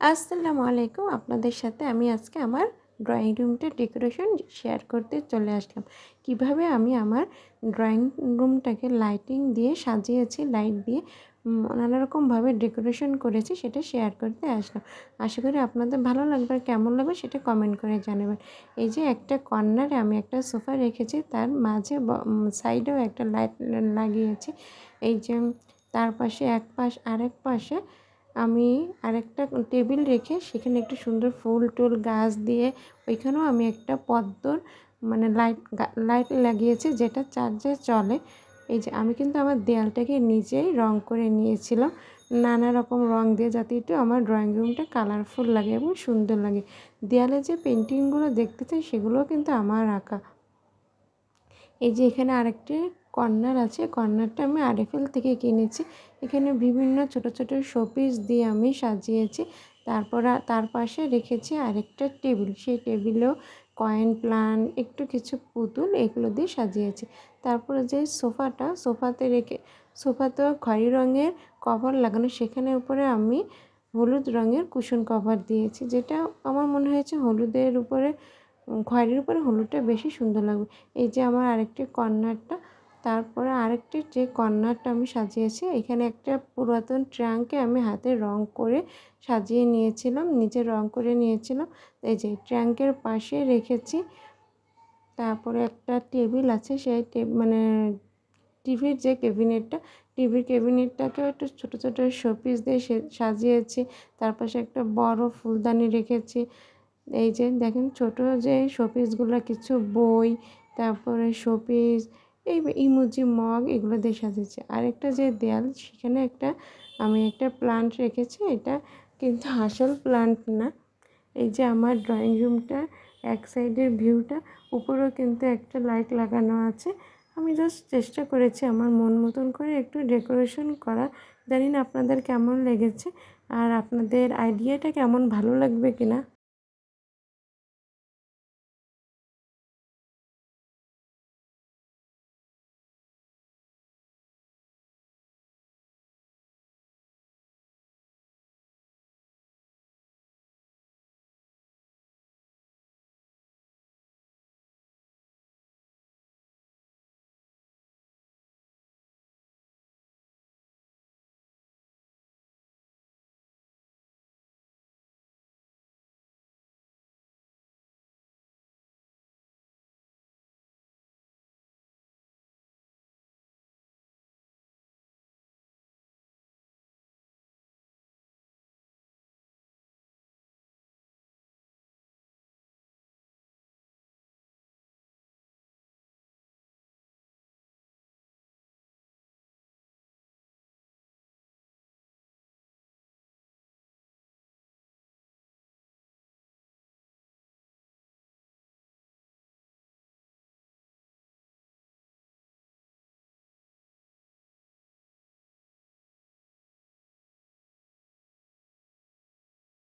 আসসালামু আলাইকুম। আপনাদের সাথে আমি আজকে আমার ড্রয়িং রুমটা ডেকোরেশন শেয়ার করতে চলে আসলাম। কিভাবে আমি আমার ড্রয়িং রুমটাকে লাইটিং দিয়ে সাজিয়েছি, লাইট দিয়ে নানারকমভাবে ডেকোরেশন করেছি সেটা শেয়ার করতে আসলাম। আশা করি আপনাদের ভালো লাগবে, আর কেমন লাগবে সেটা কমেন্ট করে জানাবেন। এই যে একটা কর্নারে আমি একটা সোফা রেখেছি, তার মাঝে সাইডেও একটা লাইট লাগিয়েছি। এই যে তার পাশে আরেক পাশে আমি আরেকটা টেবিল রেখে সেখানে একটু সুন্দর ফুল টুল গাছ দিয়ে ওইখানেও আমি একটা পদ্মর লাইট লাগিয়েছি, যেটা চার্জে চলে। এই যে আমি কিন্তু আমার দেয়ালটাকে নিজেই রং করে নিয়েছিলাম নানা রকম রং দিয়ে, যাতে একটু আমার ড্রয়িং রুমটা কালারফুল লাগে এবং সুন্দর লাগে। দেয়ালে যে পেন্টিংগুলো দেখতে চাই সেগুলোও কিন্তু আমার আঁকা। এই যে এখানে আরেকটি কর্নার আছে, কর্নারটা আমি আরএফএল থেকে কিনেছি। এখানে বিভিন্ন ছোট ছোট শোপিস দিয়ে আমি সাজিয়েছি। তার পাশে রেখেছি আরেকটা টেবিল, সেই টেবিলেও কয়েন প্লান্ট একটু কিছু পুতুল এগুলো দিয়ে সাজিয়েছি। তারপরে যে সোফাতেও খয়েরি রঙের কভার লাগানো, সেখানে উপরে আমি হলুদ রঙের কুশন কভার দিয়েছি, যেটা আমার মনে হয়েছে হলুদের উপরে খয়েরির উপরে হলুদটা বেশি সুন্দর লাগবে। এই যে আমার আরেকটি কর্নারটা, তারপরে আরেকটি যে কর্নারটা আমি সাজিয়েছি, এখানে একটা পুরাতন ট্রাঙ্কে আমি হাতে রং করে সাজিয়ে নিয়েছিলাম, নিচে রং করে নিয়েছিলাম। এই যে ট্রাঙ্কের পাশে রেখেছি। তারপরে একটা টেবিল আছে, সেই টিভির ক্যাবিনেটটাকেও একটু ছোটো ছোটো শোপিস দিয়ে সাজিয়েছি। তার পাশে একটা বড় ফুলদানি রেখেছি। এই যে দেখেন ছোট যে শোপিসগুলো, কিছু বই, তারপরে শোপিস, এই ইমোজি মগ এগুলো দিয়ে সাজিয়েছি। আরেকটা যে দেয়াল, সেখানে আমি একটা প্লান্ট রেখেছি, এটা কিন্তু আসল প্লান্ট না। এই যে আমার ড্রয়িং রুমটা এক সাইডের ভিউটা, উপরেও কিন্তু একটা লাইট লাগানো আছে। আমি জাস্ট চেষ্টা করেছি আমার মন মতন করে একটু ডেকোরেশন করা। জানি না আপনাদের কেমন লেগেছে, আর আপনাদের আইডিয়াটা কেমন, ভালো লাগবে কিনা।